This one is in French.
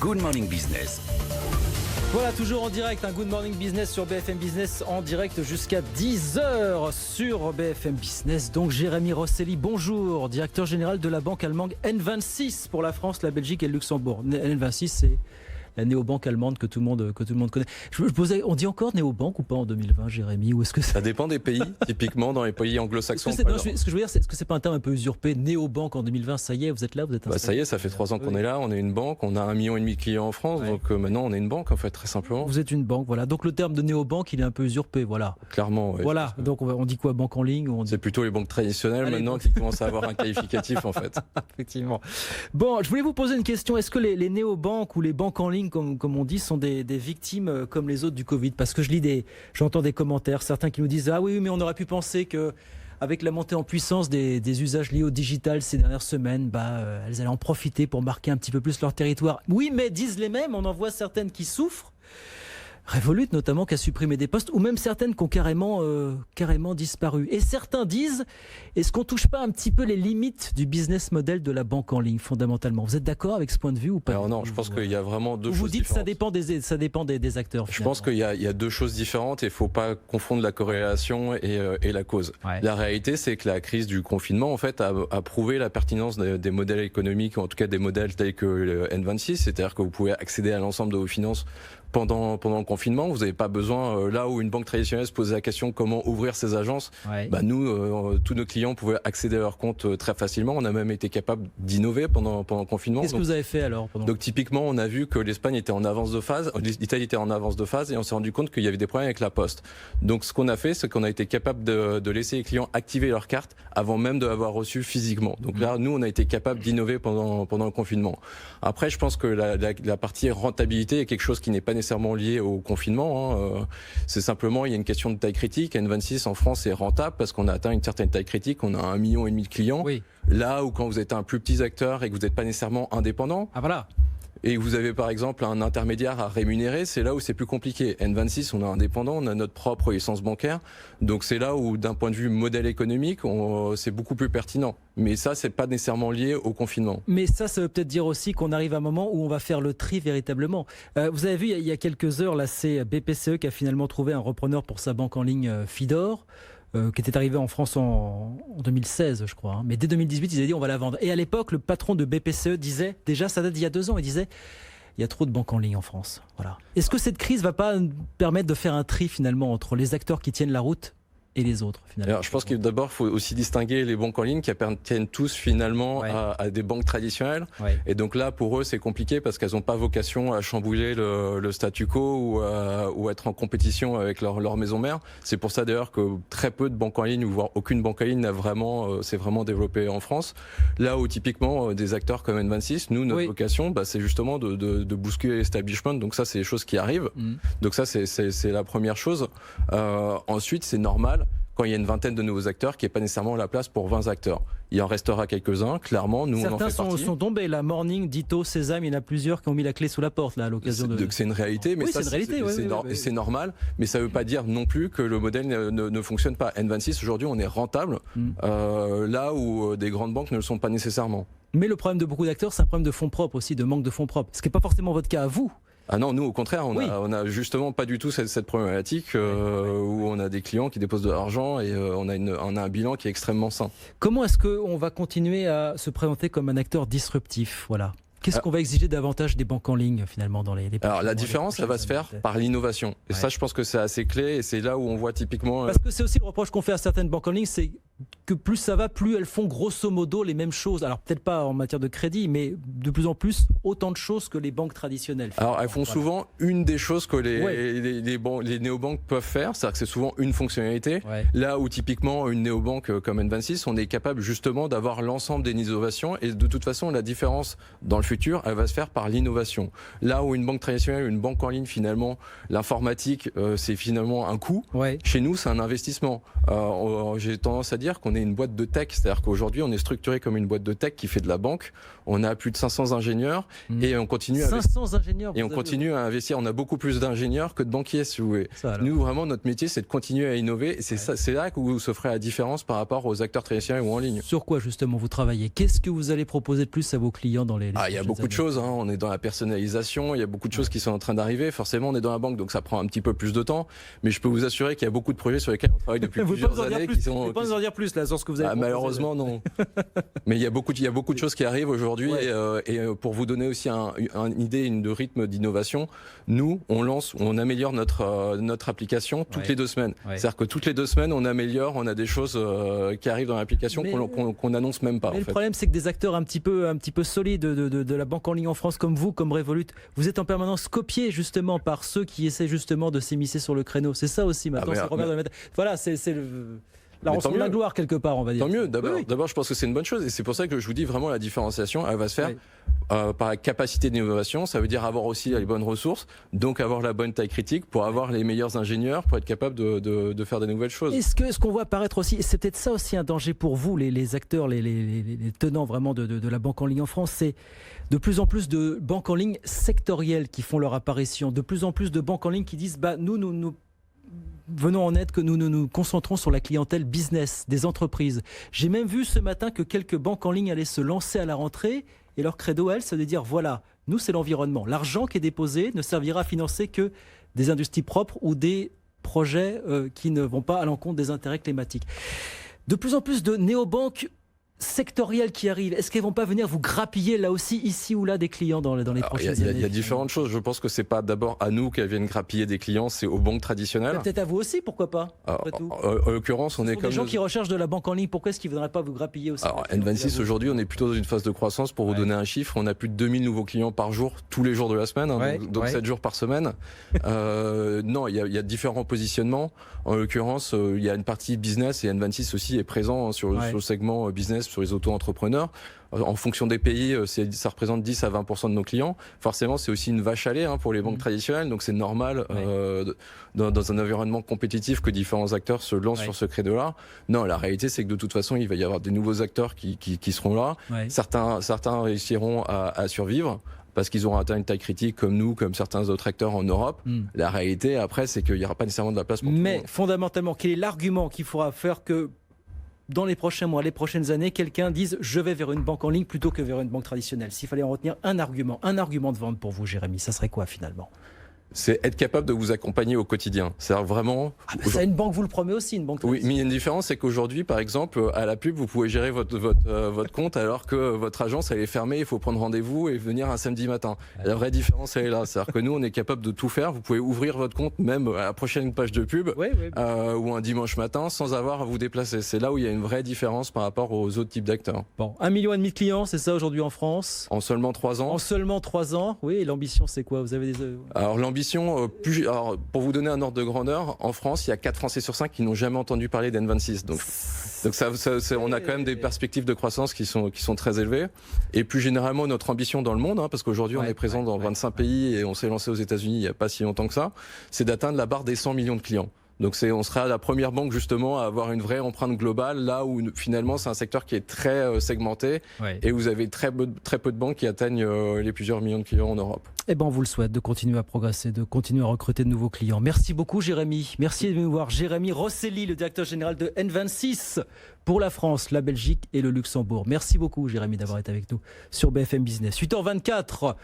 Good Morning Business. Voilà, toujours en direct, un Good Morning Business sur BFM Business, en direct jusqu'à 10h sur BFM Business. Donc Jérémy Rosselli, bonjour, directeur général de la banque allemande N26 pour la France, la Belgique et le Luxembourg. N26, c'est la néobanque allemande que tout le monde connaît. Je me posais, on dit encore néobanque ou pas en 2020, Jérémy, ou est-ce que ça dépend des pays. Typiquement, dans les pays anglo-saxons. Ce que je veux dire, est-ce que c'est pas un terme un peu usurpé, néobanque en 2020? Ça y est, vous êtes là, vous êtes ça y est, ça fait 3 ans qu'on est là. On est une banque. On a 1,5 million de clients en France. Ouais. Donc maintenant, on est une banque, en fait, très simplement. Vous êtes une banque, voilà. Donc le terme de néobanque, il est un peu usurpé, voilà. Clairement. Ouais, voilà. Donc on dit quoi, banque en ligne? C'est plutôt les banques traditionnelles maintenant qui commencent à avoir un qualificatif, en fait. Effectivement. Bon, je voulais vous poser une question. Est-ce que les néobanques ou les banques en ligne, comme on dit, sont des victimes comme les autres du Covid? Parce que j'entends des commentaires, certains qui nous disent ah oui, mais on aurait pu penser que avec la montée en puissance des usages liés au digital ces dernières semaines, elles allaient en profiter pour marquer un petit peu plus leur territoire. Oui, mais disent les mêmes, on en voit certaines qui souffrent. Revolut notamment qui a supprimé des postes, ou même certaines qui ont carrément disparu. Et certains disent, est-ce qu'on ne touche pas un petit peu les limites du business model de la banque en ligne fondamentalement? Vous êtes d'accord avec ce point de vue ou pas? Alors non, je pense qu'il y a vraiment deux choses différentes. Vous dites que ça dépend des acteurs. Je pense qu'il y a deux choses différentes et il ne faut pas confondre la corrélation et la cause. Ouais. La réalité, c'est que la crise du confinement en fait, a prouvé la pertinence des modèles économiques, ou en tout cas des modèles tels que le N26, c'est-à-dire que vous pouvez accéder à l'ensemble de vos finances pendant le confinement. Vous n'avez pas besoin, là où une banque traditionnelle se posait la question comment ouvrir ses agences, nous, tous nos clients pouvaient accéder à leur compte très facilement. On a même été capable d'innover pendant le confinement. Qu'est-ce que vous avez fait alors Donc typiquement, on a vu que l'Espagne était en avance de phase, l'Italie était en avance de phase et on s'est rendu compte qu'il y avait des problèmes avec la Poste. Donc ce qu'on a fait, c'est qu'on a été capable de laisser les clients activer leur carte avant même de l'avoir reçue physiquement. Donc là, nous, on a été capable d'innover pendant le confinement. Après, je pense que la partie rentabilité est quelque chose qui n'est pas nécessairement lié au confinement. C'est simplement, il y a une question de taille critique. N26 en France est rentable parce qu'on a atteint une certaine taille critique. On a 1,5 million de clients. Oui. Là où quand vous êtes un plus petit acteur et que vous n'êtes pas nécessairement indépendant. Ah voilà. Et vous avez par exemple un intermédiaire à rémunérer, c'est là où c'est plus compliqué. N26, on est indépendant, on a notre propre licence bancaire, donc c'est là où d'un point de vue modèle économique, c'est beaucoup plus pertinent. Mais ça, c'est pas nécessairement lié au confinement. Mais ça veut peut-être dire aussi qu'on arrive à un moment où on va faire le tri véritablement. Vous avez vu, il y a quelques heures, là, c'est BPCE qui a finalement trouvé un repreneur pour sa banque en ligne Fidor. Qui était arrivé en France en 2016, je crois. Mais dès 2018, ils avaient dit on va la vendre. Et à l'époque, le patron de BPCE disait, déjà ça date d'il y a 2 ans, il disait il y a trop de banques en ligne en France. Voilà. Est-ce que cette crise ne va pas permettre de faire un tri finalement entre les acteurs qui tiennent la route et les autres finalement? Alors, je pense que d'abord, il faut aussi distinguer les banques en ligne qui appartiennent tous finalement à des banques traditionnelles. Ouais. Et donc là, pour eux, c'est compliqué parce qu'elles n'ont pas vocation à chambouler le statu quo ou être en compétition avec leur maison mère. C'est pour ça d'ailleurs que très peu de banques en ligne, ou voire aucune banque en ligne s'est vraiment développée en France. Là où typiquement des acteurs comme N26, nous, notre vocation, c'est justement de bousculer l'establishment. Donc ça, c'est des choses qui arrivent. Donc ça, c'est la première chose. Ensuite, c'est normal quand il y a une vingtaine de nouveaux acteurs, qu'il n'y ait pas nécessairement la place pour 20 acteurs. Il en restera quelques-uns, clairement, nous on en fait partie. Certains sont tombés, la Morning, Ditto, Sésame, il y en a plusieurs qui ont mis la clé sous la porte là, à l'occasion de... C'est une réalité, mais ça c'est normal, mais ça ne veut pas dire non plus que le modèle ne fonctionne pas. N26, aujourd'hui, on est rentable, là où des grandes banques ne le sont pas nécessairement. Mais le problème de beaucoup d'acteurs, c'est un problème de fonds propres aussi, de manque de fonds propres, ce qui n'est pas forcément votre cas à vous. Ah non, nous au contraire, on a justement pas du tout cette problématique où on a des clients qui déposent de l'argent et on a un bilan qui est extrêmement sain. Comment est-ce qu'on va continuer à se présenter comme un acteur disruptif, voilà? Qu'est-ce qu'on va exiger davantage des banques en ligne finalement dans les Alors la différence, ça va se faire par l'innovation. Et ça, je pense que c'est assez clé et c'est là où on voit typiquement... Parce que c'est aussi le reproche qu'on fait à certaines banques en ligne, c'est que plus ça va, plus elles font grosso modo les mêmes choses. Alors peut-être pas en matière de crédit, mais de plus en plus autant de choses que les banques traditionnelles. Alors elles font souvent une des choses que les néobanques peuvent faire, c'est-à-dire que c'est souvent une fonctionnalité. Là où typiquement une néobanque comme N26, on est capable justement d'avoir l'ensemble des innovations et de toute façon la différence dans le futur, elle va se faire par l'innovation. Là où une banque traditionnelle, une banque en ligne, finalement, l'informatique, c'est finalement un coût. Chez nous, c'est un investissement. J'ai tendance à dire dire qu'on est une boîte de tech. C'est-à-dire qu'aujourd'hui, on est structuré comme une boîte de tech qui fait de la banque. On a plus de 500 ingénieurs et on continue 500 ingénieurs. Et on continue à investir. On a beaucoup plus d'ingénieurs que de banquiers, si vous voulez. Nous, vraiment, notre métier, c'est de continuer à innover. Et c'est là où se ferait la différence par rapport aux acteurs traditionnels ou en ligne. Sur quoi, justement, vous travaillez? Qu'est-ce que vous allez proposer de plus à vos clients dans les il y a beaucoup de choses. On est dans la personnalisation. Il y a beaucoup de choses qui sont en train d'arriver. Forcément, on est dans la banque, donc ça prend un petit peu plus de temps. Mais je peux vous assurer qu'il y a beaucoup de projets sur lesquels on travaille depuis plusieurs années. Vous ne pouvez pas nous en dire plus là sur ce que vous avez proposé. Malheureusement, non. Mais il y a beaucoup de choses qui arrivent aujourd'hui. Et pour vous donner aussi une idée de rythme d'innovation, nous, on améliore notre application toutes les 2 semaines. C'est-à-dire que toutes les 2 semaines, on améliore, on a des choses qui arrivent dans l'application qu'on n'annonce même pas. Mais le problème, c'est que des acteurs un petit peu solides de la banque en ligne en France, comme vous, comme Revolut, vous êtes en permanence copiés justement par ceux qui essaient justement de s'immiscer sur le créneau. C'est ça aussi maintenant. Voilà, c'est la rançon de la gloire quelque part, on va dire. Tant mieux. D'abord, je pense que c'est une bonne chose, et c'est pour ça que je vous dis vraiment la différenciation, elle va se faire par la capacité d'innovation. Ça veut dire avoir aussi les bonnes ressources, donc avoir la bonne taille critique pour avoir les meilleurs ingénieurs pour être capable de faire des nouvelles choses. Est-ce qu'on voit apparaître aussi, et c'est peut-être ça aussi un danger pour vous, les acteurs, les tenants vraiment de la banque en ligne en France, c'est de plus en plus de banques en ligne sectorielles qui font leur apparition, de plus en plus de banques en ligne qui disent nous venons en aide, que nous nous concentrons sur la clientèle business des entreprises. J'ai même vu ce matin que quelques banques en ligne allaient se lancer à la rentrée et leur credo, c'est de dire voilà, nous c'est l'environnement. L'argent qui est déposé ne servira à financer que des industries propres ou des projets qui ne vont pas à l'encontre des intérêts climatiques. De plus en plus de néobanques sectorielles qui arrivent, est-ce qu'elles vont pas venir vous grappiller là aussi, ici ou là, des clients dans les prochaines années? Il y a différentes choses. Je pense que c'est pas d'abord à nous qu'elles viennent grappiller des clients, c'est aux banques traditionnelles. Peut-être à vous aussi, pourquoi pas? En l'occurrence, on est comme des gens qui recherchent de la banque en ligne. Pourquoi est-ce qu'ils ne viendraient pas vous grappiller aussi? Alors N26 aujourd'hui, on est plutôt dans une phase de croissance. Pour vous donner un chiffre, on a plus de 2000 nouveaux clients par jour, tous les jours de la semaine, donc 7 jours par semaine. Non, il y a différents positionnements. En l'occurrence, il y a une partie business, et N26 aussi est présent sur le segment business, sur les auto-entrepreneurs. En fonction des pays, ça représente 10 à 20% de nos clients. Forcément, c'est aussi une vache à lait pour les banques traditionnelles, donc c'est normal dans un environnement compétitif que différents acteurs se lancent sur ce credo-là. Non, la réalité, c'est que de toute façon, il va y avoir des nouveaux acteurs qui seront là. Certains réussiront à survivre, parce qu'ils auront atteint une taille critique comme nous, comme certains autres acteurs en Europe. La réalité, après, c'est qu'il n'y aura pas nécessairement de la place pour tout le monde. Mais fondamentalement, quel est l'argument qu'il faudra faire que dans les prochains mois, les prochaines années, quelqu'un dise je vais vers une banque en ligne plutôt que vers une banque traditionnelle? S'il fallait en retenir un argument de vente pour vous, Jérémy, ça serait quoi finalement? C'est être capable de vous accompagner au quotidien. C'est vraiment. Ça, une banque vous le promet aussi, une banque. Oui, mais il y a une différence, c'est qu'aujourd'hui, par exemple, à la pub, vous pouvez gérer votre compte alors que votre agence elle est fermée. Il faut prendre rendez-vous et venir un samedi matin. La vraie différence elle est là, c'est-à-dire que nous, on est capable de tout faire. Vous pouvez ouvrir votre compte même à la prochaine page de pub ou un dimanche matin sans avoir à vous déplacer. C'est là où il y a une vraie différence par rapport aux autres types d'acteurs. Bon, 1,5 million de clients, c'est ça aujourd'hui en France? En seulement 3 ans. En seulement 3 ans, oui. Et l'ambition, c'est quoi? Vous avez des. Alors l'ambition. Alors, pour vous donner un ordre de grandeur, en France, il y a 4 Français sur 5 qui n'ont jamais entendu parler d'N26. Donc on a quand même des perspectives de croissance qui sont très élevées. Et plus généralement, notre ambition dans le monde, parce qu'aujourd'hui, on est présent dans 25 pays et on s'est lancé aux États-Unis il n'y a pas si longtemps que ça, c'est d'atteindre la barre des 100 millions de clients. Donc on sera la première banque justement à avoir une vraie empreinte globale, là où finalement c'est un secteur qui est très segmenté et vous avez très peu de banques qui atteignent les plusieurs millions de clients en Europe. Eh ben on vous le souhaite, de continuer à progresser, de continuer à recruter de nouveaux clients. Merci beaucoup Jérémy. Merci de nous voir. Jérémy Rosselli, le directeur général de N26 pour la France, la Belgique et le Luxembourg. Merci beaucoup Jérémy d'avoir été avec nous sur BFM Business. 8h24.